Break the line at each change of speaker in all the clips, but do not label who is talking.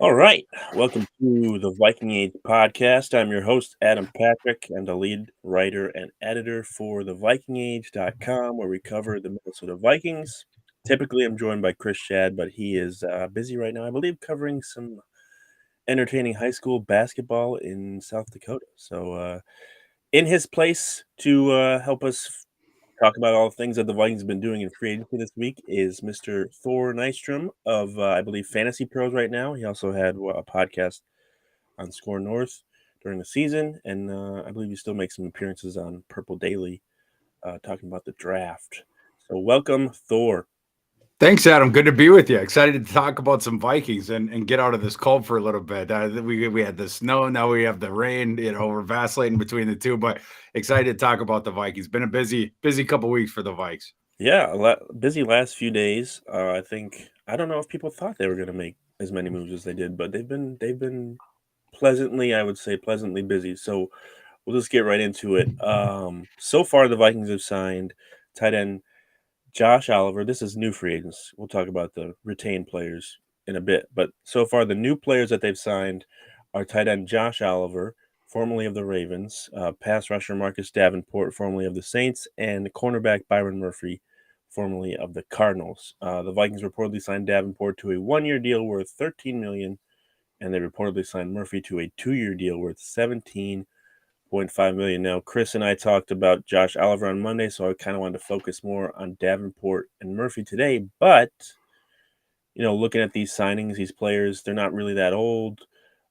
All right. Welcome to the Viking Age podcast. I'm your host, Adam Patrick. I'm the lead writer and editor for the VikingAge.com, where we cover the Minnesota Vikings. Typically, I'm joined by Chris Shad, but he is busy right now, I believe, covering some entertaining high school basketball in South Dakota. So, in his place to help us talk about all the things that the Vikings have been doing in free agency this week is Mr. Thor Nystrom of, I believe, Fantasy Pros right now. He also had a podcast on Score North during the season, and I believe he still makes some appearances on Purple Daily talking about the draft. So welcome, Thor.
Thanks, Adam. Good to be with you. Excited to talk about some Vikings and get out of this cold for a little bit. We had the snow, now we have the rain. We're vacillating between the two, but excited to talk about the Vikings. Been a busy couple weeks for the Vikes.
Yeah, busy last few days. I don't know if people thought they were going to make as many moves as they did, but they've been pleasantly, I would say, pleasantly busy. So we'll just get right into it. So far, the Vikings have signed tight end Josh Oliver. This is new free agents. We'll talk about the retained players in a bit. But so far, the new players that they've signed are tight end Josh Oliver, formerly of the Ravens, pass rusher Marcus Davenport, formerly of the Saints, and cornerback Byron Murphy, formerly of the Cardinals. The Vikings reportedly signed Davenport to a one-year deal worth $13 million, and they reportedly signed Murphy to a two-year deal worth $17.5 million. Now, Chris and I talked about Josh Oliver on Monday, so I kind of wanted to focus more on Davenport and Murphy today. But looking at these signings, these players, they're not really that old.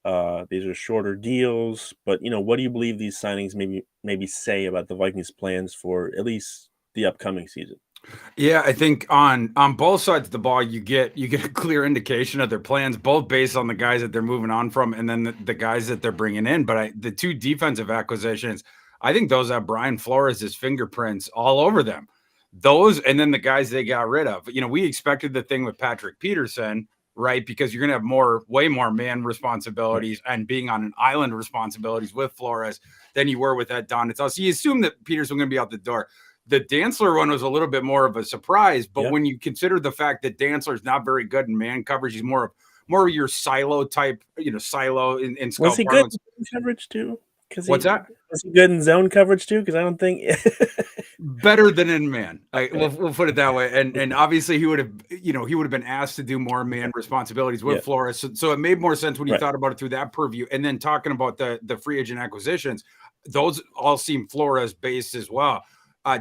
These are shorter deals. But what do you believe these signings maybe say about the Vikings' plans for at least the upcoming season?
Yeah, I think on both sides of the ball, you get a clear indication of their plans, both based on the guys that they're moving on from and then the guys that they're bringing in. But the two defensive acquisitions, I think those have Brian Flores' fingerprints all over them. Those and then the guys they got rid of. We expected the thing with Patrick Peterson, right? Because you're going to have way more man responsibilities and being on an island responsibilities with Flores than you were with Ed Donatell. So you assume that Peterson was going to be out the door. The Dantzler one was a little bit more of a surprise, but when you consider the fact that Dantzler is not very good in man coverage, he's more of your silo type, silo in
Was he good in coverage too?
What's that?
Was he good in zone coverage too? Because I don't think
better than in man. We'll put it that way. And obviously he would have been asked to do more man responsibilities with Flores. So it made more sense when you thought about it through that purview. And then talking about the free agent acquisitions, those all seem Flores based as well.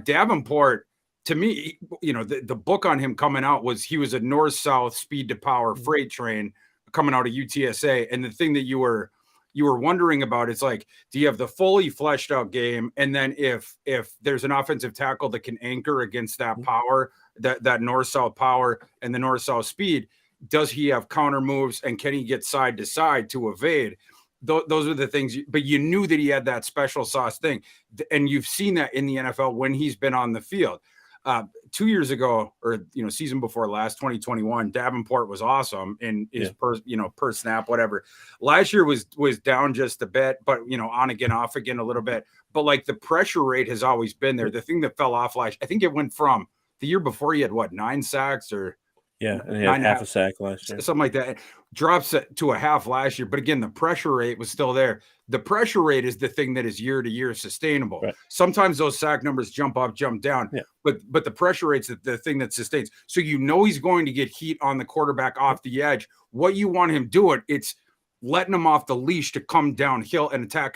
Davenport, to me, the book on him coming out was he was a north-south speed to power freight train coming out of UTSA. And the thing that you were wondering about is like, do you have the fully fleshed out game? And then if there's an offensive tackle that can anchor against that power, that north-south power and the north-south speed, does he have counter moves and can he get side to side to evade? Those are the things, but you knew that he had that special sauce thing. And you've seen that in the NFL when he's been on the field. 2 years ago, or season before last, 2021, Davenport was awesome in his per snap, whatever. Last year was down just a bit, but on again, off again a little bit. But like the pressure rate has always been there. The thing that fell off I think it went from the year before he had 9 sacks or
and he had half a sack last year,
something like that. Drops it to a half last year, but again, the pressure rate was still there. The pressure rate is the thing that is year to year sustainable. Right. Sometimes those sack numbers jump up, jump down, but the pressure rate's the thing that sustains. So he's going to get heat on the quarterback off the edge. What you want him doing, it's letting him off the leash to come downhill and attack.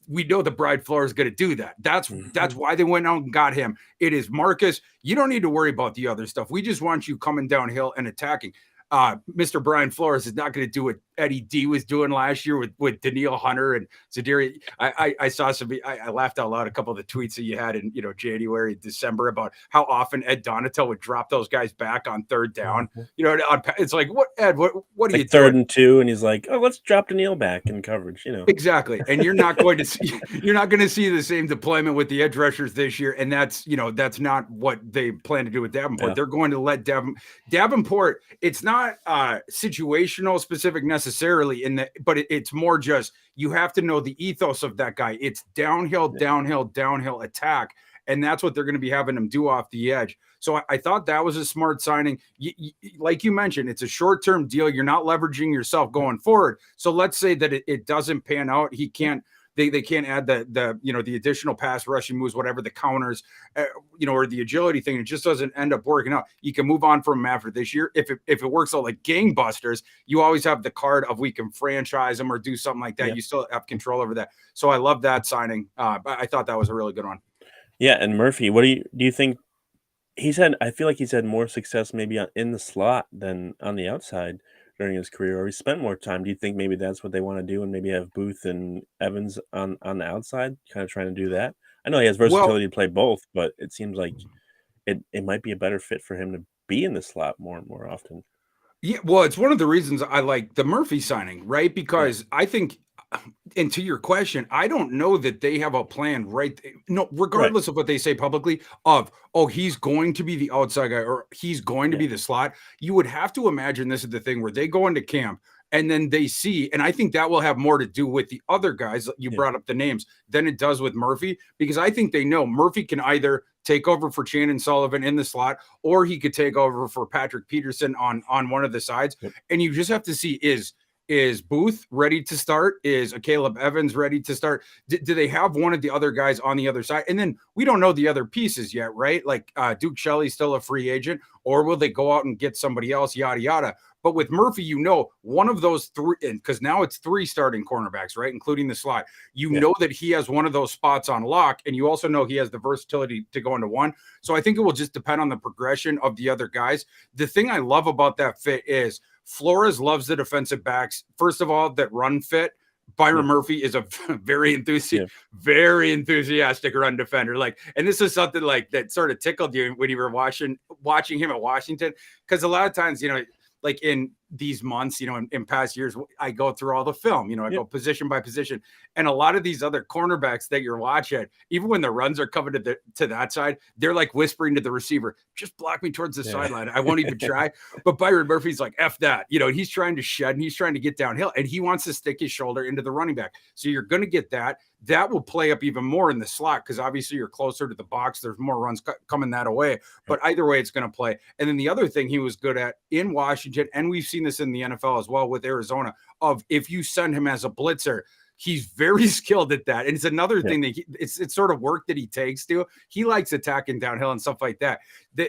We know the Brian Flores is going to do that. That's why they went out and got him. It is Marcus. You don't need to worry about the other stuff. We just want you coming downhill and attacking. Mr. Brian Flores is not going to do what Eddie D was doing last year with Danielle Hunter and Zadiri. I saw some. I laughed out loud a couple of the tweets that you had in January, December about how often Ed Donatell would drop those guys back on third down. It's like, what Ed? What are you
doing? 3rd and 2, and he's like, oh, let's drop Danielle back in coverage.
Exactly. And you're not going to see the same deployment with the edge rushers this year, and that's not what they plan to do with Davenport. Yeah. They're going to let Davenport. It's not situational specific necessarily but it's more just you have to know the ethos of that guy. It's downhill attack, and that's what they're going to be having him do off the edge. So I thought that was a smart signing. Like you mentioned, it's a short-term deal. You're not leveraging yourself going forward. So let's say that it doesn't pan out. He can't. They can't add the additional pass rushing moves, whatever the counters, or the agility thing. It just doesn't end up working out. You can move on from him after this year. If it works out like gangbusters, you always have the card of we can franchise him or do something like that. You still have control over that. So I love that signing. I thought that was a really good one.
Yeah, and Murphy, what do you think I feel like he's had more success maybe in the slot than on the outside during his career, or he spent more time. Do you think maybe that's what they wanna do and maybe have Booth and Evans on the outside, kinda trying to do that? I know he has
Well,
versatility to play both, but it seems like it might be a better fit for him to be in the slot more often.
yeah, well, it's one of the reasons I like the Murphy signing, right?
Yeah,
Because I think, and to your question, I don't know that they have a plan, right? No,
right,
regardless of what they say publicly, of, oh, he's going to be the outside guy or he's going to
yeah,
be the slot. You would have to imagine this is the thing where they go into camp and then they see, and I think that will have more to do with the other guys. You
yeah,
brought up the names than it does with Murphy, because I think they know Murphy can either take over for Shannon Sullivan in the slot, or he could take over for Patrick Peterson on one of the sides.
yep,
And you just have to see is Booth ready to start? Is Caleb Evans ready to start? Do they have one of the other guys on the other side? And then we don't know the other pieces yet, right? Like Duke Shelley's still a free agent, or will they go out and get somebody else? Yada yada. But with Murphy, one of those three, because now it's three starting cornerbacks, right, including the slot. You
yeah,
know that he has one of those spots on lock, and you also know he has the versatility to go into one. So I think it will just depend on the progression of the other guys. The thing I love about that fit is Flores loves the defensive backs. First of all, that run fit.
yeah,
Byron Murphy is a
yeah,
very enthusiastic run defender. Like, and this is something like that sort of tickled you when you were watching him at Washington, because a lot of times, like in these months, in past years, I go through all the film, I
yeah,
go position by position. And a lot of these other cornerbacks that you're watching, even when the runs are coming to that side, they're like whispering to the receiver, just block me towards the
yeah,
sideline. I won't even try. But Byron Murphy's like, F that. He's trying to shed and he's trying to get downhill and he wants to stick his shoulder into the running back. So you're going to get that. That will play up even more in the slot because obviously you're closer to the box. There's more runs coming that away. But either way, it's going to play. And then the other thing he was good at in Washington, and we've seen this in the NFL as well with Arizona, of if you send him as a blitzer, he's very skilled at that. And it's another
yeah,
thing that it's sort of work that he takes to. He likes attacking downhill and stuff like that.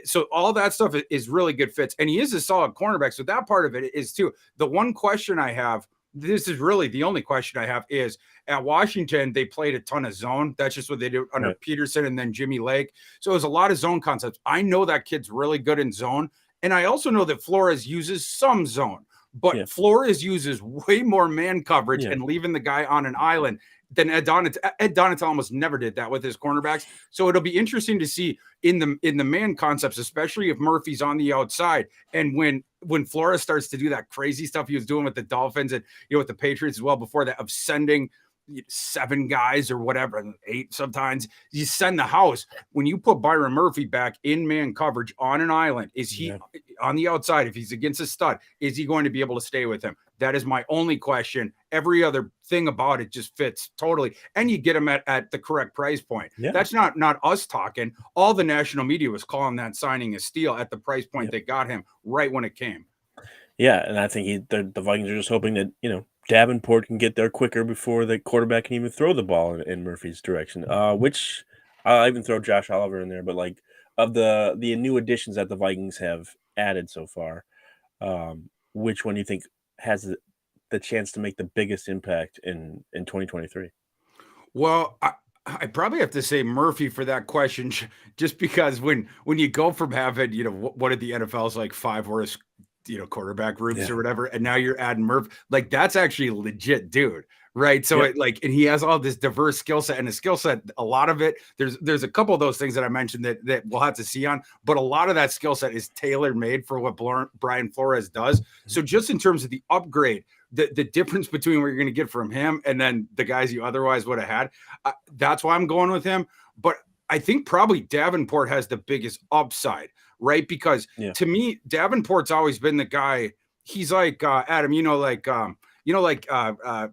So all that stuff is really good fits. And he is a solid cornerback. So that part of it is too. The one question I have, this is really the only question I have, is at Washington, they played a ton of zone. That's just what they did under
right,
Peterson and then Jimmy Lake. So it was a lot of zone concepts. I know that kid's really good in zone. And I also know that Flores uses some zone,
yeah,
but Flores uses way more man coverage
yeah,
and leaving the guy on an island than Ed Donatel. Ed Donatel almost never did that with his cornerbacks. So it'll be interesting to see in the man concepts, especially if Murphy's on the outside. And when Flores starts to do that crazy stuff he was doing with the Dolphins and with the Patriots as well before that, of sending 7 guys or whatever, 8 sometimes, you send the house. When you put Byron Murphy back in man coverage on an island, is he
yeah.
on the outside? If he's against a stud, is he going to be able to stay with him? That is my only question. Every other thing about it just fits totally. And you get him at the correct price point.
Yeah.
That's not us talking. All the national media was calling that signing a steal at the price point
Yep.
they got him right when it came.
Yeah, and I think the Vikings are just hoping that, Davenport can get there quicker before the quarterback can even throw the ball in Murphy's direction. Which I'll even throw Josh Oliver in there, but like of the new additions that the Vikings have added so far, which one do you think has the chance to make the biggest impact in 2023?
Well, I probably have to say Murphy for that question, just because when you go from having, what did the NFL's like 5 worst, quarterback rooms
Yeah.
or whatever, and now you're adding Murphy, like that's actually a legit dude, right? So
Yep.
and he has all this diverse skill set, and his skill set, a lot of it, there's a couple of those things that I mentioned that we'll have to see on, but a lot of that skill set is tailor made for what Brian Flores does. So just in terms of the upgrade, the difference between what you're going to get from him and then the guys you otherwise would have had, that's why I'm going with him. But I think probably Davenport has the biggest upside, right? Because
Yeah.
to me, Davenport's always been the guy. He's like Adam,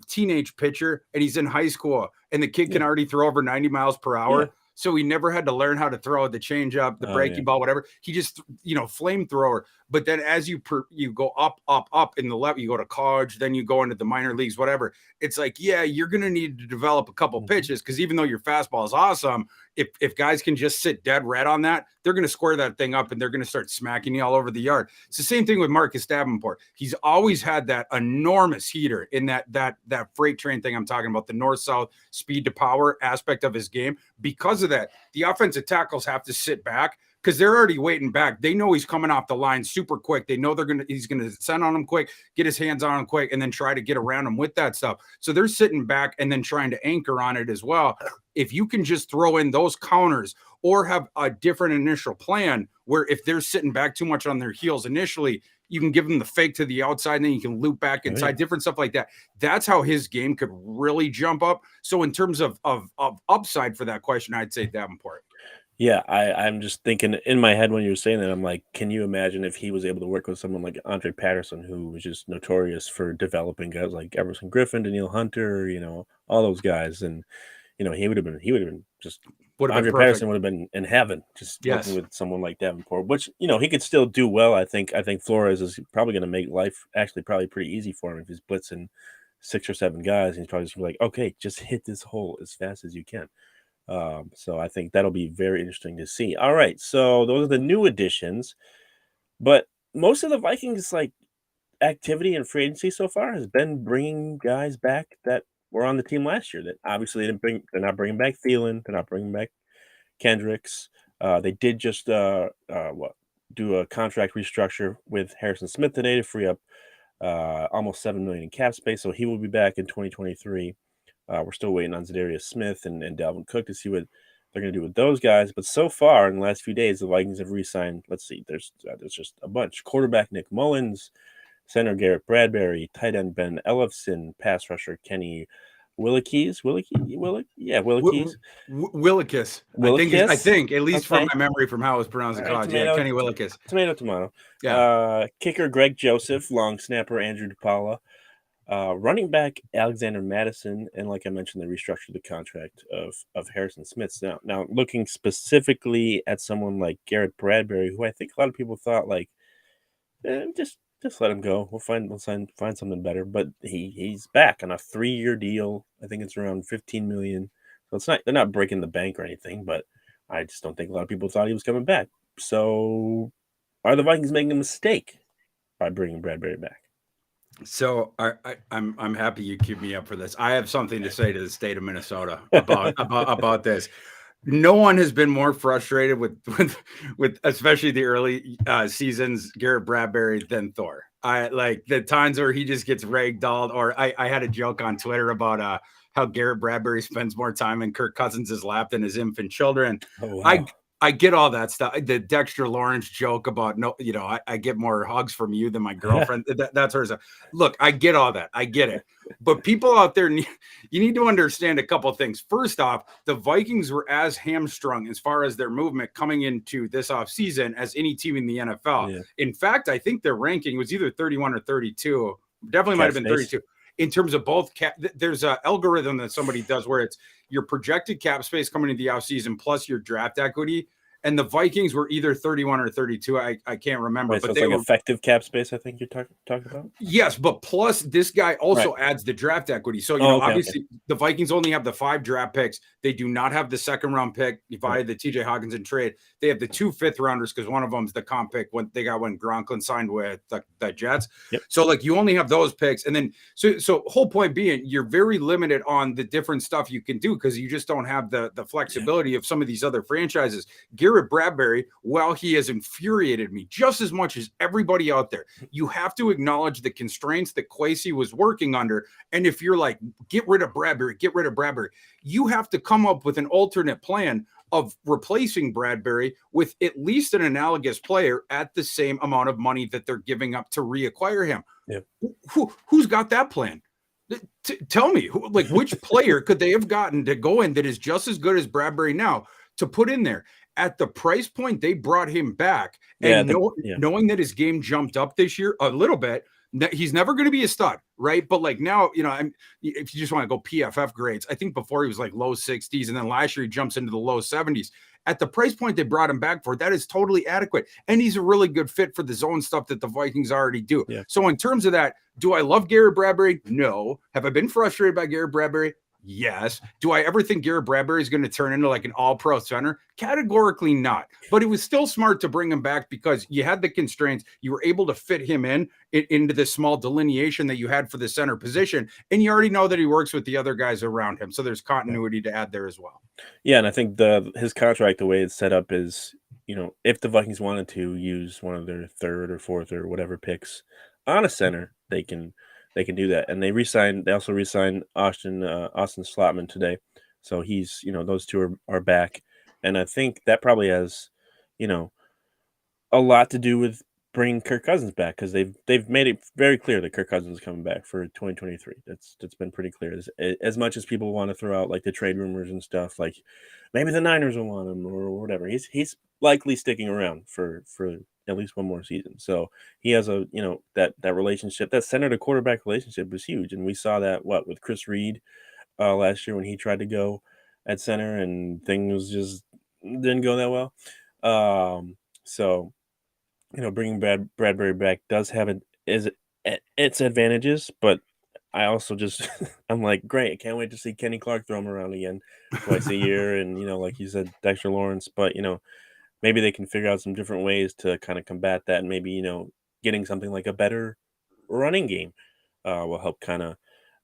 teenage pitcher, and he's in high school, and the kid can
Yeah.
already throw over 90 miles per
Yeah.
hour. so he never had to learn how to throw the changeup, the breaking ball, whatever. He just, flamethrower. But then as you go up in the level, you go to college, then you go into the minor leagues, whatever. It's like, yeah, you're going to need to develop a couple pitches, because even though your fastball is awesome, if guys can just sit dead red on that, they're going to square that thing up and they're going to start smacking you all over the yard. It's the same thing with Marcus Davenport. He's always had that enormous heater in that freight train thing I'm talking about, the north-south speed to power aspect of his game. Because of that, the offensive tackles have to sit back because they're already waiting back. They know he's coming off the line super quick. They know he's gonna send on him quick, get his hands on him quick, and then try to get around him with that stuff. So they're sitting back and then trying to anchor on it as well. If you can just throw in those counters or have a different initial plan where if they're sitting back too much on their heels initially, you can give them the fake to the outside and then you can loop back inside, different stuff like that. That's how his game could really jump up. So in terms of upside for that question, I'd say Davenport.
Yeah, I'm just thinking in my head when you were saying that, I'm like, can you imagine if he was able to work with someone like Andre Patterson, who was just notorious for developing guys like Everson Griffin, Daniil Hunter, all those guys, and he would have been just Andre Patterson would have been in heaven just working with someone like Davenport, which he could still do well. I think Flores is probably going to make life actually probably pretty easy for him if he's blitzing 6 or 7 guys. And he's probably just gonna be like, okay, just hit this hole as fast as you can. So I think that'll be very interesting to see. All right, so those are the new additions, but most of the Vikings activity and free agency so far has been bringing guys back that were on the team last year. That obviously they're not bringing back Thielen, they're not bringing back Kendricks. They did just do a contract restructure with Harrison Smith today to free up almost $7 million in cap space, so he will be back in 2023. We're still waiting on Zadarius Smith and Dalvin Cook to see what they're going to do with those guys. But so far, in the last few days, the Vikings have re-signed, let's see, there's just a bunch. Quarterback Nick Mullins, center Garrett Bradbury, tight end Ben Ellefson, pass rusher Kenny Willekes.
I think, at least from my memory from how it was pronounced in college. Kenny Willekes.
Tomato. Yeah. Kicker Greg Joseph, long snapper Andrew DePaula. Running back Alexander Madison, and like I mentioned, they restructured the contract of Harrison Smith. Now looking specifically at someone like Garrett Bradbury, who I think a lot of people thought just let him go. We'll find something better. But he's back on a 3-year deal. I think it's around $15 million. So they're not breaking the bank or anything, but I just don't think a lot of people thought he was coming back. So are the Vikings making a mistake by bringing Bradbury back?
So I'm happy you queued me up for this. I have something to say to the state of Minnesota about this. No one has been more frustrated with especially the early seasons Garrett Bradbury than Thor. I like the times where he just gets ragdolled. Or I had a joke on Twitter about how Garrett Bradbury spends more time in Kirk Cousins' lap than his infant children. Oh, wow. I get all that stuff. The Dexter Lawrence joke about I get more hugs from you than my girlfriend. That's hers. Look, I get all that. I get it. But people out there, you need to understand a couple of things. First off, the Vikings were as hamstrung as far as their movement coming into this offseason as any team in the NFL. Yeah. In fact, I think their ranking was either 31 or 32. Definitely might have been 32. In terms of both there's an algorithm that somebody does where it's your projected cap space coming into the offseason plus your draft equity. And the Vikings were either 31 or 32. I can't remember.
Right, but so it's effective cap space, I think you're talking about?
Yes, but plus this guy also adds the draft equity. So, obviously the Vikings only have the 5 draft picks. They do not have the second round pick via the TJ Hawkinson trade. They have the 2 5th-rounders because one of them is the comp pick when Gronklin signed with the Jets. Yep. So, you only have those picks. And then, so whole point being, you're very limited on the different stuff you can do because you just don't have the flexibility of some of these other franchises. Garrett Bradbury, while he has infuriated me just as much as everybody out there, you have to acknowledge the constraints that Kwesi was working under. And if you're like, get rid of Bradbury, you have to come up with an alternate plan of replacing Bradbury with at least an analogous player at the same amount of money that they're giving up to reacquire him. Yep. Who's got that plan? Tell me, which player could they have gotten to go in that is just as good as Bradbury now to put in there? At the price point they brought him back, and knowing that his game jumped up this year a little bit, he's never going to be a stud. right? But like now, if you just want to go PFF grades, I think before he was like low 60s, and then last year he jumps into the low 70s. At the price point they brought him back for, that is totally adequate. And he's a really good fit for the zone stuff that the Vikings already do.
Yeah.
So in terms of that, do I love Garrett Bradbury? No. Have I been frustrated by Garrett Bradbury? Yes. Do I ever think Garrett Bradbury is going to turn into like an all-pro center? Categorically not. But it was still smart to bring him back because you had the constraints. You were able to fit him into the small delineation that you had for the center position. And you already know that he works with the other guys around him. So there's continuity to add there as well.
Yeah, and I think his contract, the way it's set up is, if the Vikings wanted to use one of their third or fourth or whatever picks on a center, they can do that. And they also re-signed Austin Slotman today. So he's, those two are back. And I think that probably has, a lot to do with bringing Kirk Cousins back, because they've made it very clear that Kirk Cousins is coming back for 2023. That's been pretty clear. As much as people want to throw out like the trade rumors and stuff, like maybe the Niners will want him or whatever, he's likely sticking around for at least one more season. So he has a that relationship, that center to quarterback relationship is huge, and we saw that with Chris Reed last year when he tried to go at center and things just didn't go that well. So bringing Bradbury back does have its advantages, but I also just I'm like, great, I can't wait to see Kenny Clark throw him around again twice a year, and like you said, Dexter Lawrence. But maybe they can figure out some different ways to kind of combat that, and maybe getting something like a better running game will help kind of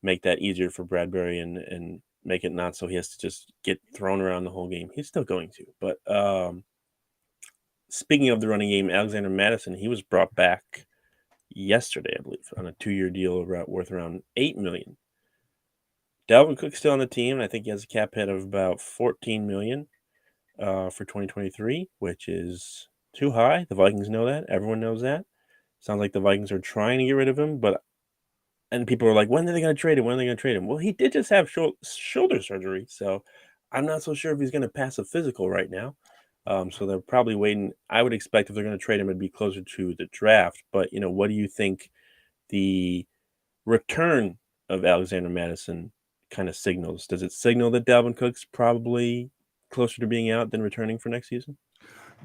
make that easier for Bradbury and make it not so he has to just get thrown around the whole game. He's still going to, but speaking of the running game, Alexander Mattison, he was brought back yesterday, I believe, on a 2-year deal worth around $8 million. Dalvin Cook's still on the team. I think he has a cap hit of about $14 million for 2023, which is too high. The Vikings know that. Everyone knows that. Sounds like the Vikings are trying to get rid of him, and people are like, when are they going to trade him? When are they going to trade him? Well, he did just have shoulder surgery, so I'm not so sure if he's going to pass a physical right now. So they're probably waiting. I would expect if they're going to trade him, it'd be closer to the draft. But, what do you think the return of Alexander Mattison kind of signals? Does it signal that Dalvin Cook's probably closer to being out than returning for next season?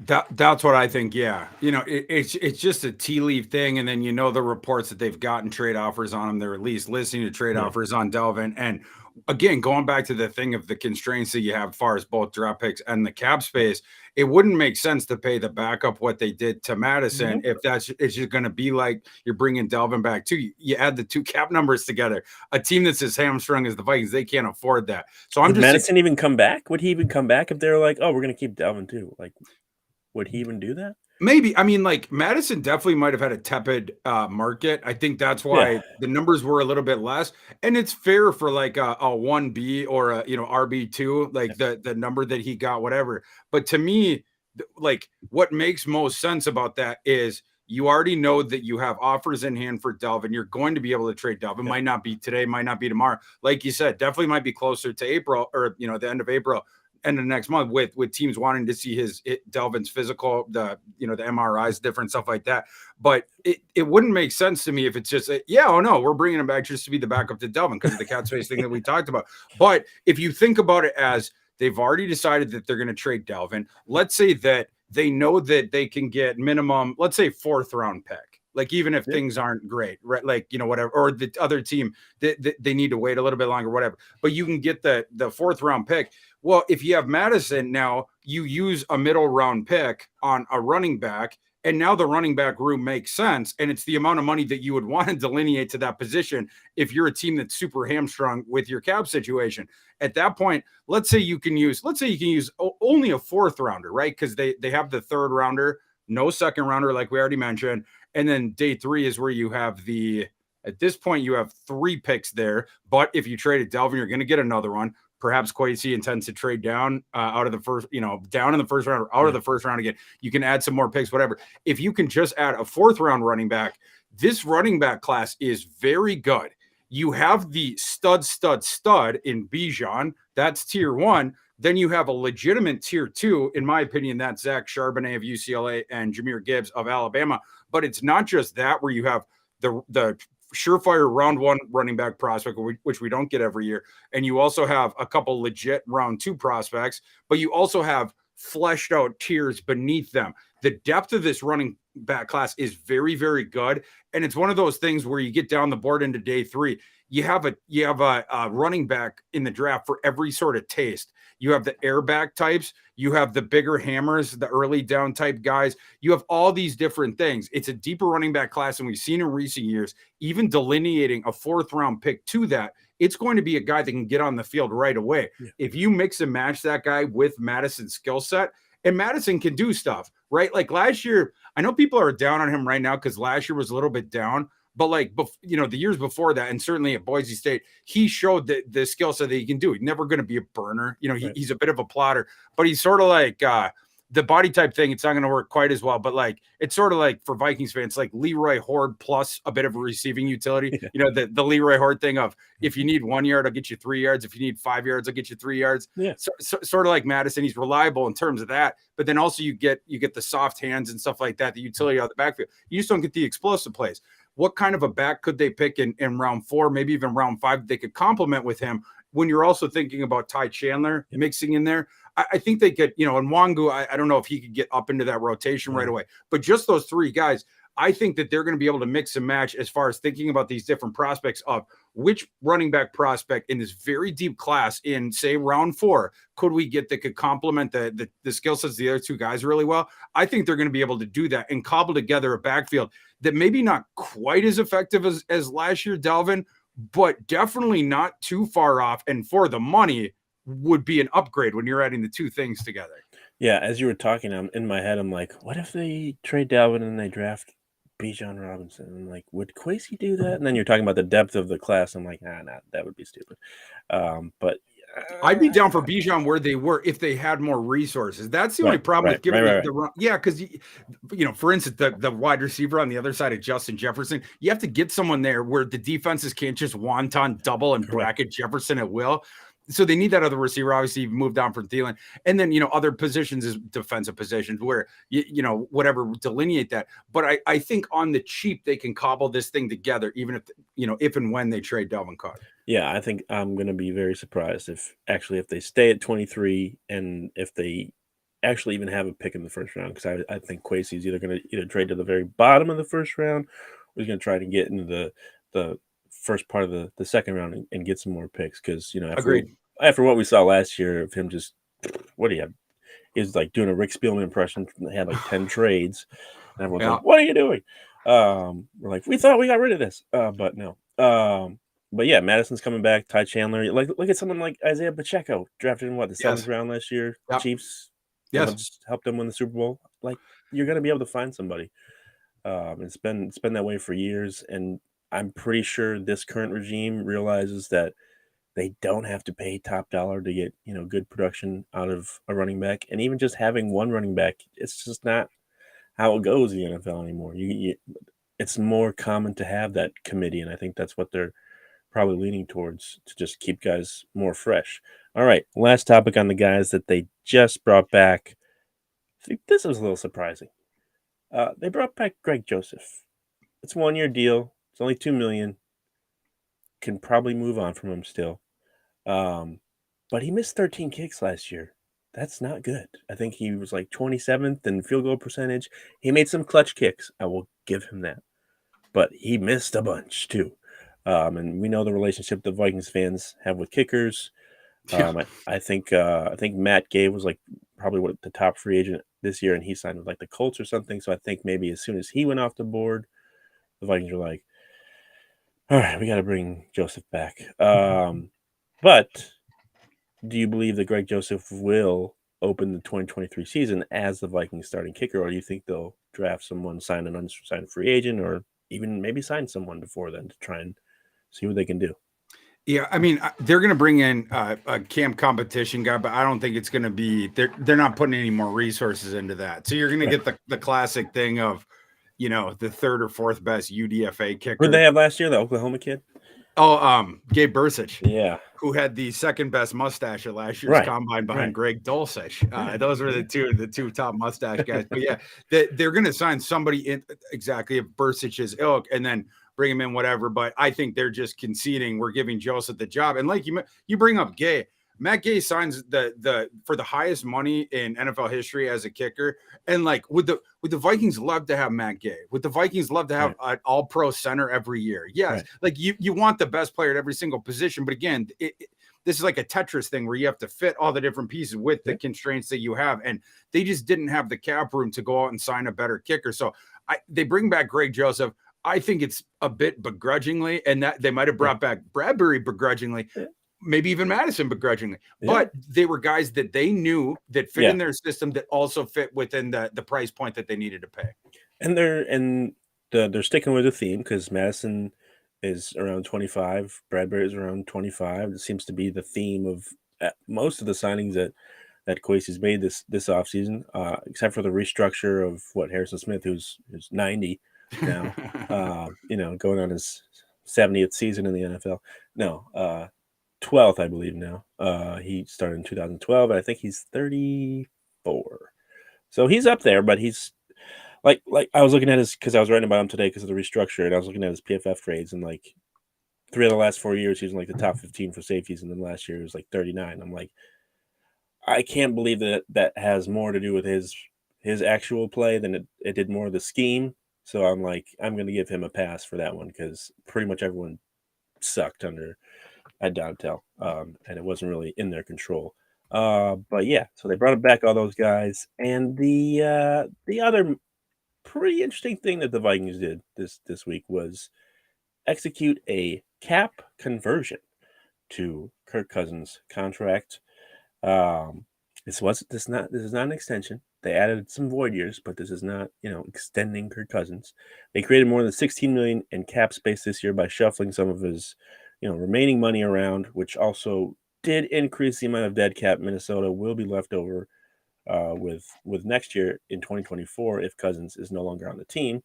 That's what I think. Yeah. It's just a tea leaf thing. And then, the reports that they've gotten trade offers on him. They're at least listening to trade offers on Dalvin. And again, going back to the thing of the constraints that you have as far as both draft picks and the cap space, it wouldn't make sense to pay the backup what they did to Madison. If it's just going to be like you're bringing Dalvin back too. You add the two cap numbers together. A team that's as hamstrung as the Vikings, they can't afford that. So
Would Madison even come back? Would he even come back if they're like, oh, we're going to keep Dalvin too? Like, would he even do that?
Maybe. I mean, like Madison definitely might have had a tepid market. I think that's why the numbers were a little bit less. And it's fair for like a 1B or a RB2, like the number that he got, whatever. But to me, like what makes most sense about that is you already know that you have offers in hand for Dalvin. You're going to be able to trade Dalvin. Might not be today, might not be tomorrow. Like you said, definitely might be closer to April or the end of April. End of next month with teams wanting to see Dalvin's physical, the MRIs, different stuff like that. But it wouldn't make sense to me if it's just, we're bringing him back just to be the backup to Dalvin because of the cap space thing that we talked about. But if you think about it as they've already decided that they're going to trade Dalvin, let's say that they know that they can get minimum, let's say 4th round pick. Like, even if things aren't great, right? Like, whatever, or the other team, they need to wait a little bit longer, whatever. But you can get the 4th round pick. Well, if you have Madison now, you use a middle round pick on a running back, and now the running back room makes sense. And it's the amount of money that you would want to delineate to that position if you're a team that's super hamstrung with your cap situation. At that point, let's say you can use only a 4th rounder, right? Because they have the 3rd rounder, no 2nd rounder, like we already mentioned. And then day 3 is where you have at this point, you have 3 picks there. But if you traded Dalvin, you're going to get another one. Perhaps Kwesi intends to trade down out of the first, down in the first round or out of the first round again. You can add some more picks, whatever. If you can just add a 4th round running back, this running back class is very good. You have the stud in Bijan. That's tier 1. Then you have a legitimate tier 2. In my opinion, that's Zach Charbonnet of UCLA and Jahmyr Gibbs of Alabama. But it's not just that where you have the surefire round 1 running back prospect, which we don't get every year, and you also have a couple legit round 2 prospects, but you also have fleshed out tiers beneath them. The depth of this running back class is very, very good, and it's one of those things where you get down the board into day 3, you have a running back in the draft for every sort of taste. You have the airback types, you have the bigger hammers, the early down type guys. You have all these different things. It's a deeper running back class than we've seen in recent years. Even delineating a 4th round pick to that, it's going to be a guy that can get on the field right away. Yeah. If you mix and match that guy with Madison's skill set, and Madison can do stuff, right? Like last year, I know people are down on him right now because last year was a little bit down. But like, the years before that, and certainly at Boise State, he showed the skill set that he can do. He's never going to be a burner. He's a bit of a plotter, but he's sort of like the body type thing. It's not going to work quite as well, but like, it's sort of like for Vikings fans, like Leroy Horde plus a bit of a receiving utility. Yeah. The Leroy Horde thing of if you need 1 yard, I'll get you 3 yards. If you need 5 yards, I'll get you 3 yards. Yeah. So, sort of like Madison. He's reliable in terms of that, but then also you get the soft hands and stuff like that, the utility out of the backfield. You just don't get the explosive plays. What kind of a back could they pick in round 4, maybe even round 5, they could complement with him when you're also thinking about Ty Chandler mixing in there? I think they could, and Nwangu, I don't know if he could get up into that rotation right away, but just those 3 guys, I think that they're going to be able to mix and match as far as thinking about these different prospects of which running back prospect in this very deep class in, say, round 4, could we get that could complement the skill sets of the other 2 guys really well? I think they're going to be able to do that and cobble together a backfield that maybe not quite as effective as last year, Delvin, but definitely not too far off. And for the money would be an upgrade when you're adding the 2 things together.
Yeah, as you were talking, in my head, I'm like, what if they trade Dalvin and they draft Bijan Robinson? I'm like, would Kwesi do that? And then you're talking about the depth of the class. I'm like, nah, that would be stupid. But
I'd be down for Bijan where they were if they had more resources. That's the only problem with giving the run. Yeah, because for instance, the wide receiver on the other side of Justin Jefferson, you have to get someone there where the defenses can't just wonton double and bracket Jefferson at will. So they need that other receiver. Obviously, you've moved on from Thielen, and then other positions is defensive positions where whatever delineate that. But I think on the cheap they can cobble this thing together, even if and when they trade Dalvin Cook.
Yeah, I think I'm going to be very surprised if they stay at 23 and if they actually even have a pick in the first round, because I think Kwesi is either going to trade to the very bottom of the first round or he's going to try to get into the first part of the second round and get some more picks, because after what we saw last year of him just what do you have? He's like doing a Rick Spielman impression. They had like 10 trades, and everyone's like, "What are you doing?" We're like, "We thought we got rid of this," but no. But yeah, Madison's coming back. Ty Chandler, like look at someone like Isaiah Pacheco, drafted in the 7th round last year. Yep. Chiefs, helped them win the Super Bowl. Like, you're going to be able to find somebody. It's been that way for years, and I'm pretty sure this current regime realizes that they don't have to pay top dollar to get good production out of a running back, and even just having one running back, it's just not how it goes in the NFL anymore. It's more common to have that committee, and I think that's what they're probably leaning towards, to just keep guys more fresh. All right, last topic on the guys that they just brought back. I think this was a little surprising. They brought back Greg Joseph. It's a 1-year deal. It's only $2 million. Can probably move on from him still. But he missed 13 kicks last year. That's not good. I think he was like 27th in field goal percentage. He made some clutch kicks. I will give him that. But he missed a bunch too. And we know the relationship the Vikings fans have with kickers. I think Matt Gay was like probably the top free agent this year, and he signed with like the Colts or something. So I think maybe as soon as he went off the board, the Vikings were like, all right, we got to bring Joseph back. But do you believe that Greg Joseph will open the 2023 season as the Vikings starting kicker, or do you think they'll draft someone, sign an unsigned free agent, or even maybe sign someone before then to try and see what they can do?
Yeah, I mean, they're going to bring in a camp competition guy, but I don't think it's going to be. They're not putting any more resources into that. So you're going to get the classic thing of, the 3rd or 4th best UDFA kicker.
Who did they have last year? The Oklahoma kid.
Oh, Gabe Bursich.
Yeah,
who had the 2nd best mustache at last year's combine behind Greg Dulcich. Those were the two top mustache guys. But yeah, they're going to sign somebody in exactly of Bursich's ilk, and then bring him in, whatever. But I think they're just conceding. We're giving Joseph the job. And like you bring up Gay. Matt Gay signs for the highest money in NFL history as a kicker. And like would the Vikings love to have Matt Gay? Would the Vikings love to have an all-pro center every year? Yes. Like you want the best player at every single position. But again, this is like a Tetris thing where you have to fit all the different pieces with the constraints that you have. And they just didn't have the cap room to go out and sign a better kicker. So they bring back Greg Joseph. I think it's a bit begrudgingly, and that they might have brought back Bradbury begrudgingly. Maybe even Madison begrudgingly, but they were guys that they knew that fit in their system that also fit within the price point that they needed to pay.
And they're sticking with the theme because Madison is around 25, Bradbury is around 25. It seems to be the theme of most of the signings that Kwesi's made this offseason, except for the restructure of Harrison Smith, who's 90 now, going on his 70th season in the NFL. No, 12th, I believe now. He started in 2012, and I think he's 34. So he's up there, but he's like I was looking at his, because I was writing about him today because of the restructure, and I was looking at his PFF grades, and like 3 of the last 4 years, he was in like the top 15 for safeties, and then last year he was like 39. I'm like, I can't believe that has more to do with his actual play than it did more of the scheme. So I'm like, I'm going to give him a pass for that one because pretty much everyone sucked at Dontel, and it wasn't really in their control. But yeah, so they brought back all those guys, and the other pretty interesting thing that the Vikings did this week was execute a cap conversion to Kirk Cousins' contract. This is not an extension. They added some void years, but this is not extending Kirk Cousins. They created more than $16 million in cap space this year by shuffling some of his remaining money around, which also did increase the amount of dead cap Minnesota will be left over with next year in 2024 if Cousins is no longer on the team.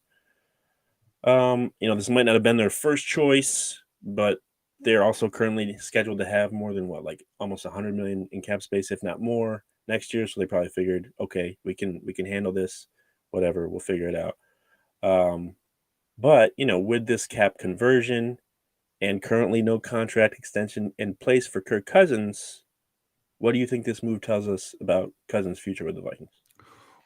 This might not have been their first choice, but they're also currently scheduled to have more than almost $100 million in cap space, if not more, next year. So they probably figured, okay, we can handle this, whatever, we'll figure it out. But with this cap conversion and currently no contract extension in place for Kirk Cousins, what do you think this move tells us about Cousins' future with the Vikings?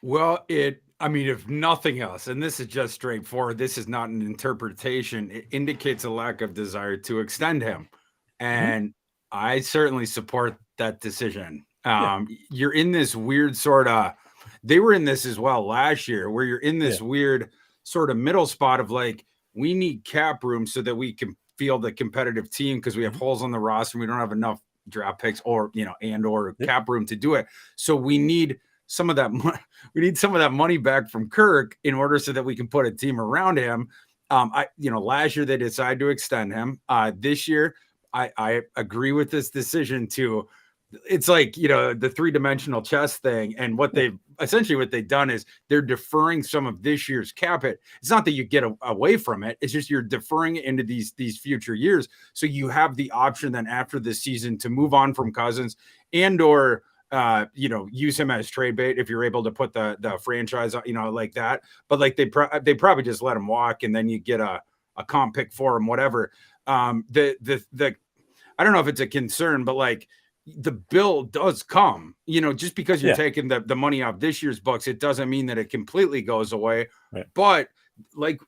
Well, if nothing else, and this is just straightforward, this is not an interpretation, it indicates a lack of desire to extend him. And I certainly support that decision. You're in this weird they were in this as well last year, where you're in this weird sort of middle spot of like, we need cap room so that we can field a competitive team because we have holes on the roster and we don't have enough draft picks or cap room to do it. So we need some of that money back from Kirk in order so that we can put a team around him. Last year they decided to extend him. This year I agree with this decision to. It's like, the 3-dimensional chess thing. And what they've done is they're deferring some of this year's cap hit. It's not that you get away from it. It's just you're deferring it into these future years. So you have the option then after this season to move on from Cousins or use him as trade bait if you're able to put the franchise, like that. But like they probably just let him walk and then you get a comp pick for him, whatever. I don't know if it's a concern, but like, the bill does come, just because you're taking the money off this year's books, it doesn't mean that it completely goes away. Right. But like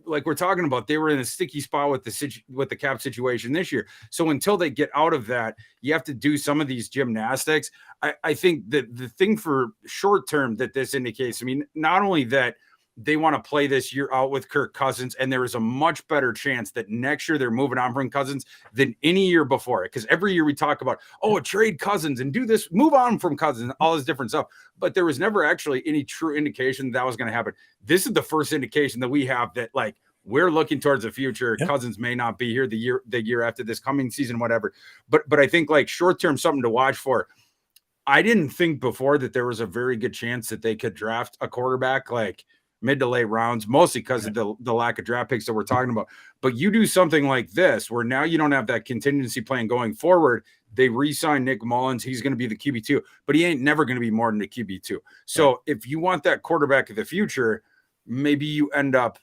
we're talking about, they were in a sticky spot with the cap situation this year. So until they get out of that, you have to do some of these gymnastics. I think that the thing for short term that this indicates, not only that they want to play this year out with Kirk Cousins, and there is a much better chance that next year they're moving on from Cousins than any year before it. Because every year we talk about, trade Cousins and do this, move on from Cousins, all this different stuff. But there was never actually any true indication that was going to happen. This is the first indication that we have that, like, we're looking towards the future. Yep. Cousins may not be here the year after this coming season, whatever. But I think like short term, something to watch for. I didn't think before that there was a very good chance that they could draft a quarterback like mid to late rounds, mostly because of the lack of draft picks that we're talking about. But you do something like this, where now you don't have that contingency plan going forward. They re-sign Nick Mullins. He's going to be the QB2, but he ain't never going to be more than a QB2. So if you want that quarterback of the future, maybe you end up,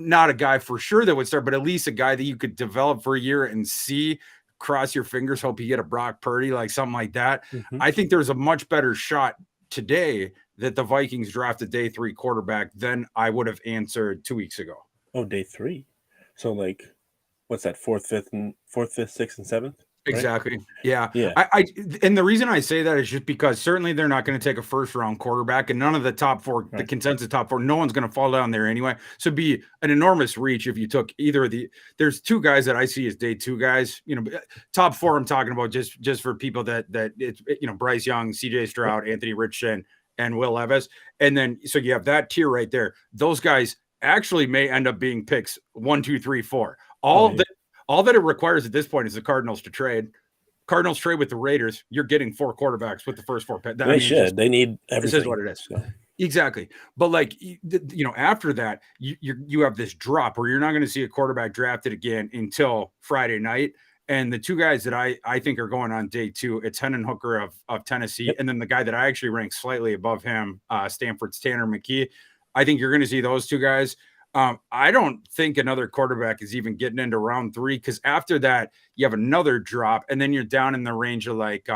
not a guy for sure that would start, but at least a guy that you could develop for a year and see, cross your fingers, hope you get a Brock Purdy, like something like that. I think there's a much better shot today that the Vikings draft a day 3 quarterback than I would have answered 2 weeks ago.
Oh, day 3. So like, what's that? 4th, 5th, 6th, and 7th? Right?
Exactly. Yeah.
Yeah.
And the reason I say that is just because certainly they're not going to take a first round quarterback, and none of the top 4, the consensus top 4, no one's going to fall down there anyway. So it'd be an enormous reach if you took either of the. There's 2 guys that I see as day 2 guys. Top 4 I'm talking about just for people that it's Bryce Young, CJ Stroud, Anthony Richardson, and Will Levis, and then so you have that tier right there. Those guys actually may end up being picks 1, 2, 3, 4. All that it requires at this point is the Cardinals to trade. Cardinals trade with the Raiders. You're getting 4 quarterbacks with the first 4 picks.
They should. They need everything.
This is what it is. So. Exactly. But like, after that, you have this drop where you're not going to see a quarterback drafted again until Friday night. And the 2 guys that I think are going on day 2, it's Hendon Hooker of Tennessee. Yep. And then the guy that I actually rank slightly above him, Stanford's Tanner McKee. I think you're going to see those 2 guys. I don't think another quarterback is even getting into round 3, because after that you have another drop, and then you're down in the range of like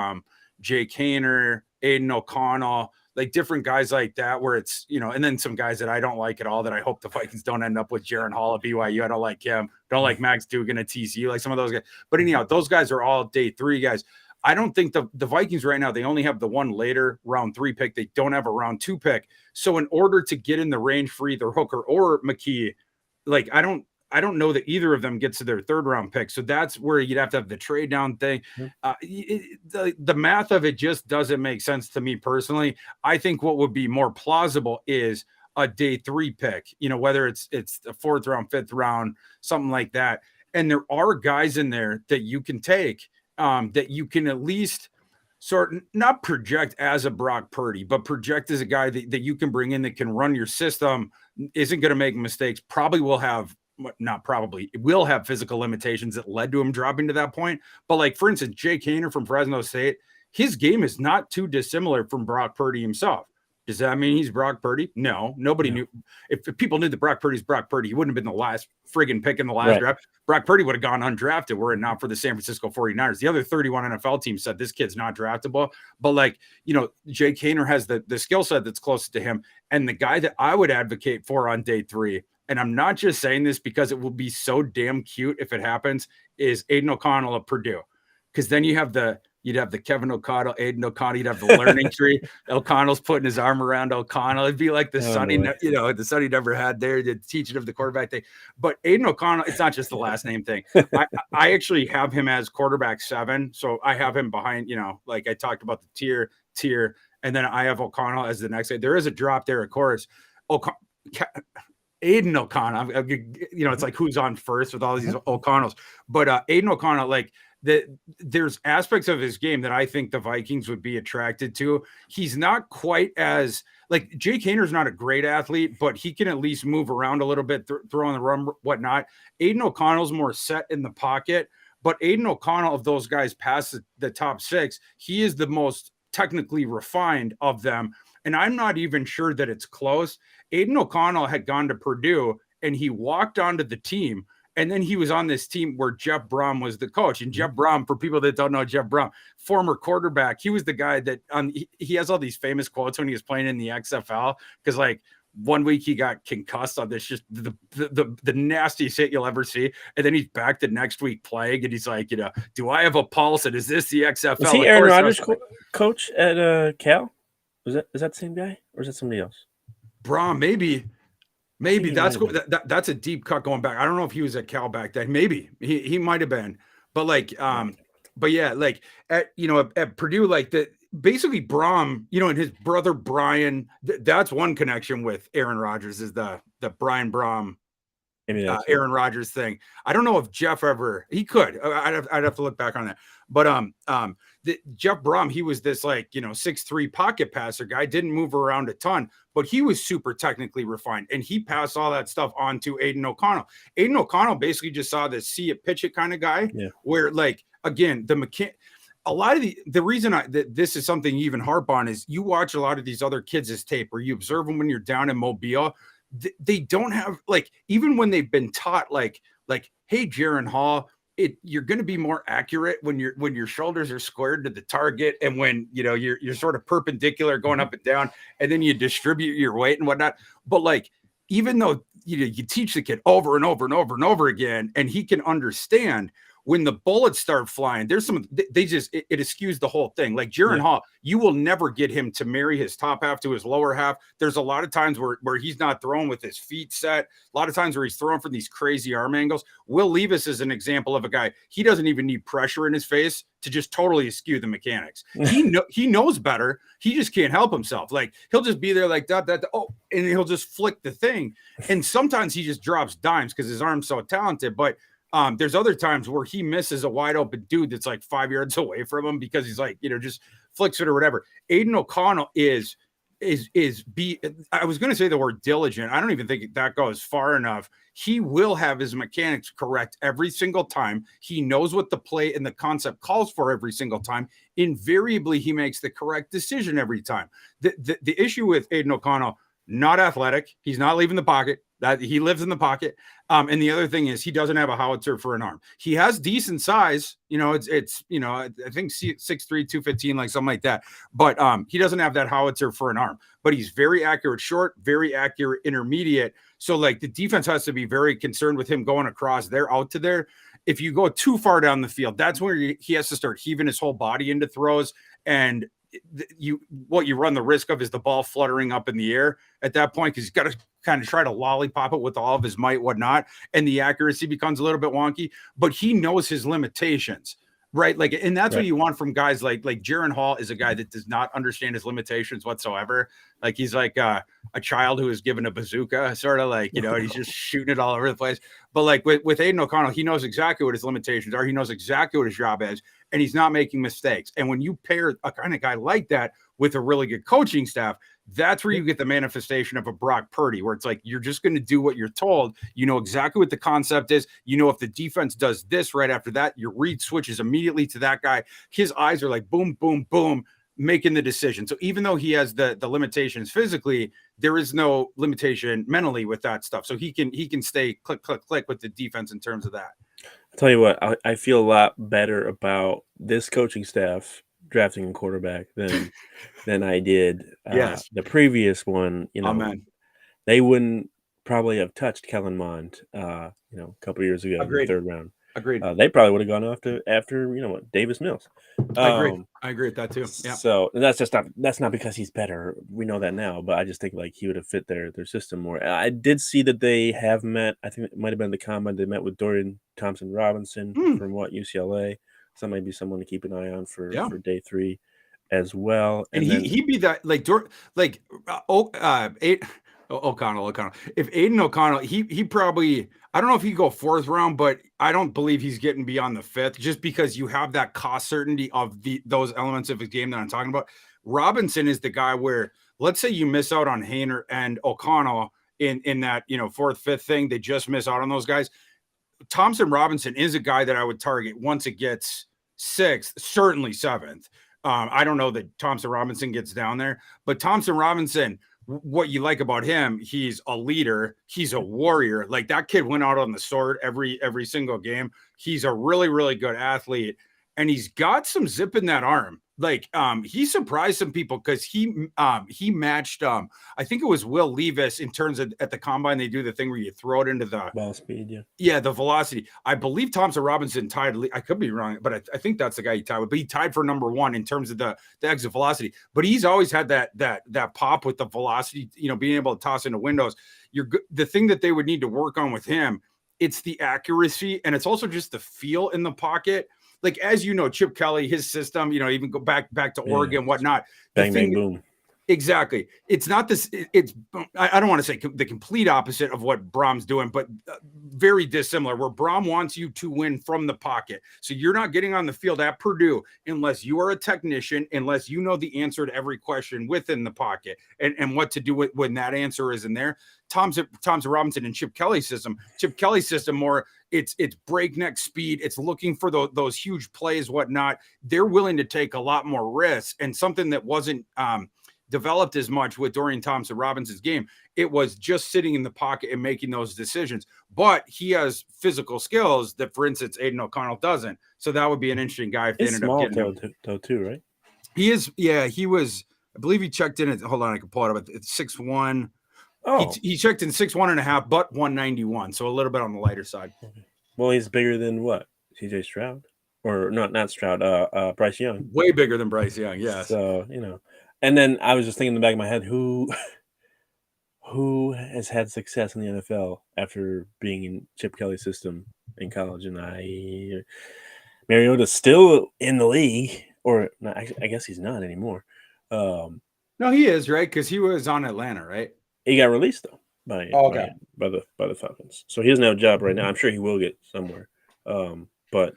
Jake Haener, Aiden O'Connell, like different guys like that, where it's and then some guys that I don't like at all that I hope the Vikings don't end up with. Jaron Hall at BYU, I don't like him. Don't like Max Dugan at TCU, like some of those guys. But anyhow, those guys are all day 3 guys. I don't think the Vikings right now, they only have the one later round 3 pick. They don't have a round 2 pick. So in order to get in the range for either Hooker or McKee, like I don't know that either of them gets to their 3rd round pick. So that's where you'd have to have the trade down thing. The math of it just doesn't make sense to me personally. I think what would be more plausible is a day 3 pick, whether it's the 4th round, 5th round, something like that. And there are guys in there that you can take that you can at least sort of not project as a Brock Purdy, but project as a guy that you can bring in that can run your system, isn't going to make mistakes, will have physical limitations that led to him dropping to that point. But like, for instance, Jake Haener from Fresno State, his game is not too dissimilar from Brock Purdy himself. Does that mean he's Brock Purdy? No, nobody knew. If people knew that Brock Purdy's Brock Purdy, he wouldn't have been the last friggin' pick in the last draft. Brock Purdy would have gone undrafted were it not for the San Francisco 49ers. The other 31 NFL teams said this kid's not draftable. But like, Jake Haener has the skill set that's closest to him. And the guy that I would advocate for on day 3, and I'm not just saying this because it will be so damn cute if it happens, is Aiden O'Connell of Purdue. Because then you'd have the Kevin O'Connell, Aiden O'Connell, you'd have the learning tree. O'Connell's putting his arm around O'Connell. It'd be like the the son he never had there, the teaching of the quarterback thing. But Aiden O'Connell, it's not just the last name thing. I actually have him as quarterback 7. So I have him behind, like I talked about the tier, and then I have O'Connell as the next guy. There is a drop there, of course. Aiden O'Connell, it's like who's on first with all these O'Connells. But Aiden O'Connell, like, there's aspects of his game that I think the Vikings would be attracted to. He's not quite as like Jake Haener's not a great athlete, but he can at least move around a little bit, throw on the run, whatnot. Aiden O'Connell's more set in the pocket, but Aiden O'Connell of those guys past the top 6, he is the most technically refined of them. And I'm not even sure that it's close. Aiden O'Connell had gone to Purdue and he walked onto the team. And then he was on this team where Jeff Brom was the coach. And Jeff Brom, for people that don't know Jeff Brom, former quarterback, he was the guy that he has all these famous quotes when he was playing in the XFL. Because like one week he got concussed on this, just the nastiest hit you'll ever see. And then he's back the next week playing. And he's like, do I have a pulse? And is this the XFL?
Was he Aaron Rodgers coach at Cal? Is that the same guy? Or is that somebody else?
Brom, maybe. Maybe that's that's a deep cut going back. I don't know if he was at Cal back then. Maybe he might have been, but like, but yeah, like at Purdue, like basically Brom, and his brother Brian. That's one connection with Aaron Rodgers is the Brian Brom, Aaron Rodgers thing. I don't know if Jeff he could. I'd have to look back on that. But Jeff Brom, he was this 6'3" pocket passer guy, didn't move around a ton, but he was super technically refined, and he passed all that stuff on to Aiden O'Connell. Aiden O'Connell basically just saw this see it, pitch it kind of guy, where again, a lot of the reason that this is something you even harp on is you watch a lot of these other kids' tape, or you observe them when you're down in Mobile. they don't have, like, even when they've been taught, like, hey, Jaron Hall, you're going to be more accurate when your shoulders are squared to the target, and when you're sort of perpendicular going up and down, and then you distribute your weight and whatnot. But like, even though you teach the kid over and over and over and over again, and he can understand, when the bullets start flying, there's some, they just, it eschews the whole thing. Like Jaron Hall, you will never get him to marry his top half to his lower half. There's a lot of times where he's not throwing with his feet set. A lot of times where he's throwing from these crazy arm angles. Will Levis is an example of a guy, he doesn't even need pressure in his face to just totally eschew the mechanics. He knows better. He just can't help himself. Like, he'll just be there like that, and he'll just flick the thing. And sometimes he just drops dimes because his arm's so talented. But there's other times where he misses a wide open dude that's like 5 yards away from him because he's like, just flicks it or whatever. Aiden O'Connell I was going to say the word diligent. I don't even think that goes far enough. He will have his mechanics correct every single time. He knows what the play and the concept calls for every single time. Invariably, he makes the correct decision every time. The issue with Aiden O'Connell, not athletic. He's not leaving the pocket. That he lives in the pocket. And the other thing is, he doesn't have a howitzer for an arm. He has decent size. It's I think 6'3", 215, like something like that. But he doesn't have that howitzer for an arm. But he's very accurate short, very accurate intermediate. So like, the defense has to be very concerned with him going across there, out to there. If you go too far down the field, that's where he has to start heaving his whole body into throws. And you run the risk of is the ball fluttering up in the air at that point, because he's got to kind of try to lollipop it with all of his might, whatnot, and the accuracy becomes a little bit wonky. But he knows his limitations, right? Like, and that's what you want from guys like Jaron Hall is a guy that does not understand his limitations whatsoever. Like, he's like a child who is given a bazooka, sort of like, and he's just shooting it all over the place. But like with Aiden O'Connell, he knows exactly what his limitations are. He knows exactly what his job is, and he's not making mistakes. And when you pair a kind of guy like that with a really good coaching staff, that's where you get the manifestation of a Brock Purdy, where it's like, you're just going to do what you're told. You know exactly what the concept is. If the defense does this right after that, your read switches immediately to that guy. His eyes are like boom, boom, boom, making the decision. So even though he has the limitations physically, there is no limitation mentally with that stuff. So he can stay click, click, click with the defense in terms of that.
I'll tell you what, I feel a lot better about this coaching staff drafting a quarterback than I did the previous one. They wouldn't probably have touched Kellen Mond a couple of years ago in the third round.
Agreed.
They probably would have gone after Davis Mills.
I agree with that too. Yeah.
So that's not because he's better. We know that now, but I just think like he would have fit their system more. I did see that they have met. I think it might have been the combine. They met with Dorian Thompson-Robinson from UCLA. So that might be someone to keep an eye on for day 3 as well.
And he'd be that O'Connell. If Aiden O'Connell, he probably, I don't know if he'd go 4th round, but I don't believe he's getting beyond the 5th, just because you have that cost certainty of those elements of his game that I'm talking about. Robinson is the guy where, let's say you miss out on Haener and O'Connell in that 4th, 5th thing, they just miss out on those guys. Thompson Robinson is a guy that I would target once it gets 6th, certainly 7th. I don't know that Thompson Robinson gets down there, but Thompson Robinson, what you like about him, he's a leader. He's a warrior. Like, that kid went out on the sword every single game. He's a really, really good athlete, and he's got some zip in that arm. Like, he surprised some people because he matched, I think it was Will Levis in terms of at the combine, they do the thing where you throw it into the
ball speed.
Yeah, the velocity. I believe Thompson Robinson tied, I could be wrong, but I think that's the guy he tied with, but he tied for number 1 in terms of the exit velocity. But he's always had that pop with the velocity, being able to toss into windows. The thing that they would need to work on with him, it's the accuracy, and it's also just the feel in the pocket. Like, as Chip Kelly, his system, even go back to Oregon, whatnot.
Bang, bang, boom.
Exactly. It's not this. I don't want to say the complete opposite of what Brom's doing, but very dissimilar, where Brom wants you to win from the pocket. So you're not getting on the field at Purdue unless you are a technician, unless you know the answer to every question within the pocket and what to do when that answer is in there. Thompson Robinson and Chip Kelly's system more, it's breakneck speed. It's looking for those huge plays, whatnot. They're willing to take a lot more risks, and something that wasn't developed as much with Dorian Thompson-Robinson's game. It was just sitting in the pocket and making those decisions. But he has physical skills that, for instance, Aiden O'Connell doesn't. So that would be an interesting guy if they
He's
ended up
small
getting him.
though too, right?
He is. Yeah, he was. I believe he checked in at. Hold on, I can pull it up. It's 6'1".
Oh,
He checked in 6'1.5", but 191, so a little bit on the lighter side.
well, he's bigger than what? CJ Stroud, or not Stroud? Bryce Young.
Way bigger than Bryce Young. Yes.
So and then I was just thinking in the back of my head, who has had success in the NFL after being in Chip Kelly's system in college? And Mariota's still in the league, or not, I guess he's not anymore.
No, he is, right? Because he was on Atlanta, right?
He got released though by the Falcons, so he doesn't have a job right now. I'm sure he will get somewhere, but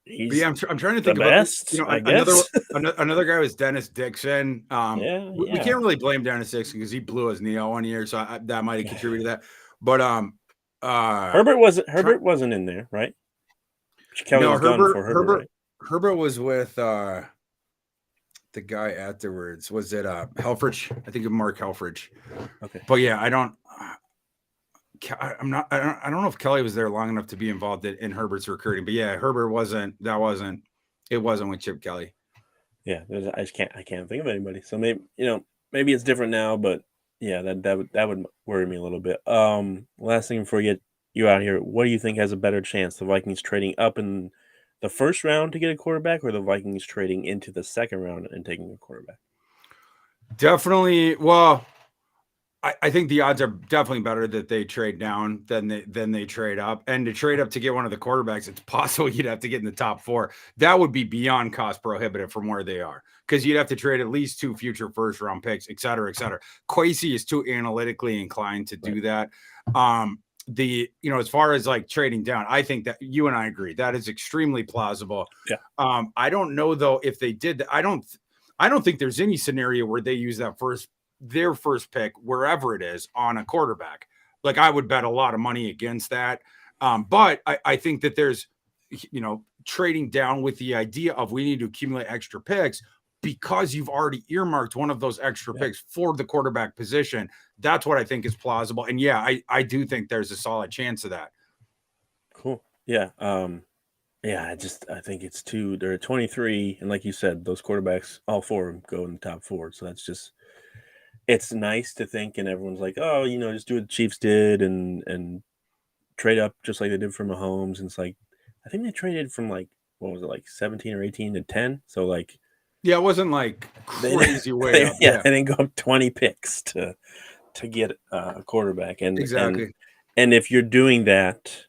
he's.
I'm trying to think
the best.
Another guy was Dennis Dixon. We can't really blame Dennis Dixon because he blew his knee out 1 year, so that might have contributed to that. But
Herbert wasn't in there, right? Kelly was gone for Herbert. Right?
Herbert was with the guy afterwards. Was it Helfrich? I think of Mark Helfrich.
Okay.
But yeah, I don't know if Kelly was there long enough to be involved in Herbert's recruiting. But yeah, Herbert wasn't with Chip Kelly.
Yeah, I can't think of anybody. So maybe it's different now, but yeah, that would worry me a little bit. Last thing before we get you out here, what do you think has a better chance? The Vikings trading up in the first round to get a quarterback, or the Vikings trading into the second round and taking a quarterback?
Definitely. Well, I think the odds are definitely better that they trade down than they trade up. And to trade up to get one of the quarterbacks, it's possible you'd have to get in the top 4. That would be beyond cost prohibitive from where they are, because you'd have to trade at least 2 future first round picks, et cetera, et cetera. Kwesi is too analytically inclined to do that. As far as like trading down, I think that you and I agree that is extremely plausible.
Yeah.
I don't know though if they did that. I don't think there's any scenario where they use their first pick, wherever it is, on a quarterback. Like, I would bet a lot of money against that. But I think that there's, trading down with the idea of we need to accumulate extra picks because you've already earmarked one of those extra picks for the quarterback position. That's what I think is plausible. And yeah, I do think there's a solid chance of that.
Cool. Yeah. I think it's they're 23. And like you said, those quarterbacks, all 4 of them go in the top 4. So that's just, it's nice to think, and everyone's like, oh, just do what the Chiefs did and trade up just like they did for Mahomes. And it's like, I think they traded from like, what was it, like 17 or 18 to 10? So like,
yeah, it wasn't like crazy way up.
Yeah, they didn't go up 20 picks to get a quarterback. And
exactly.
And if you're doing that,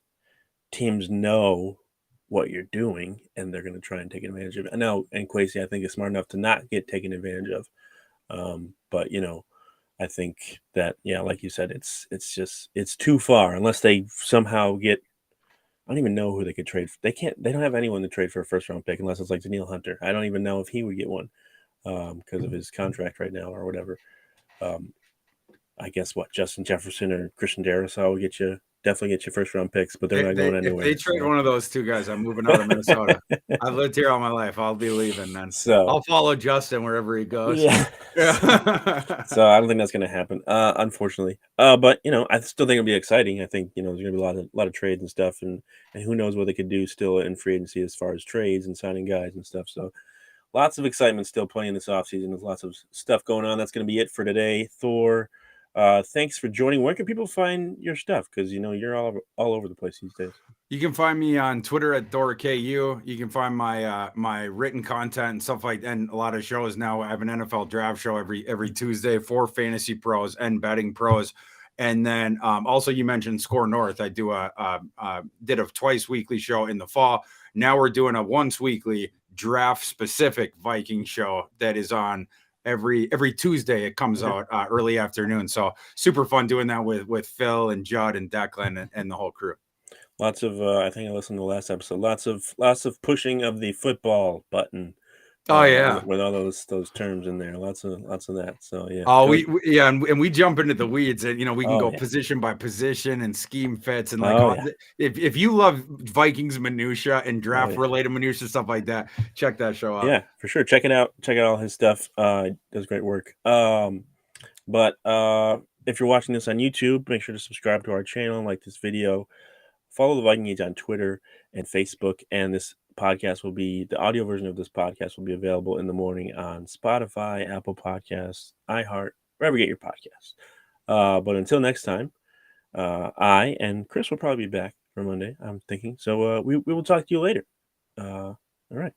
teams know what you're doing, and they're going to try and take advantage of it. And Kwesi, I think, is smart enough to not get taken advantage of. But I think that, like you said, it's too far unless they somehow get. I don't even know who they could trade. They don't have anyone to trade for a first round pick unless it's like Danielle Hunter. I don't even know if he would get one because of his contract right now or whatever. I guess Justin Jefferson or Christian Darrisaw will definitely get you first round picks, but they're not going anywhere.
If they trade one of those 2 guys, I'm moving out of Minnesota. I've lived here all my life. I'll be leaving then.
So
I'll follow Justin wherever he goes.
Yeah. So I don't think that's going to happen, unfortunately. But I still think it'll be exciting. I think there's going to be a lot of trades and stuff, and who knows what they could do still in free agency as far as trades and signing guys and stuff. So lots of excitement still playing this offseason. There's lots of stuff going on. That's going to be it for today. Thor, thanks for joining. Where can people find your stuff? Because you're all over the place these days.
You can find me on Twitter at ThorKU. You can find my written content and stuff like that, and a lot of shows now. I have an NFL draft show every Tuesday for Fantasy Pros and Betting Pros. And then also you mentioned Score North. I do did a twice weekly show in the fall. Now we're doing a once weekly draft specific Viking show that is on every Tuesday. It comes out early afternoon. So super fun doing that with Phil and Judd and Declan and the whole crew.
Lots of I think I listened to the last episode. Lots of pushing of the football button
Oh yeah,
with all those terms in there, lots of that. So yeah,
oh
good.
and we jump into the weeds, and we can
Oh
go
yeah,
position by position and scheme fits, and like
oh yeah,
if you love Vikings minutia and
oh
draft
yeah,
related minutia stuff like that, check that show out.
yeah, for sure. Check it out. Check out all his stuff. He does great work. But if you're watching this on YouTube, make sure to subscribe to our channel, like this video, follow the Viking Age on Twitter and Facebook, and the audio version of this podcast will be available in the morning on Spotify, Apple Podcasts, iHeart, wherever you get your podcasts. But until next time, I and Chris will probably be back for Monday, I'm thinking. So we will talk to you later. All right.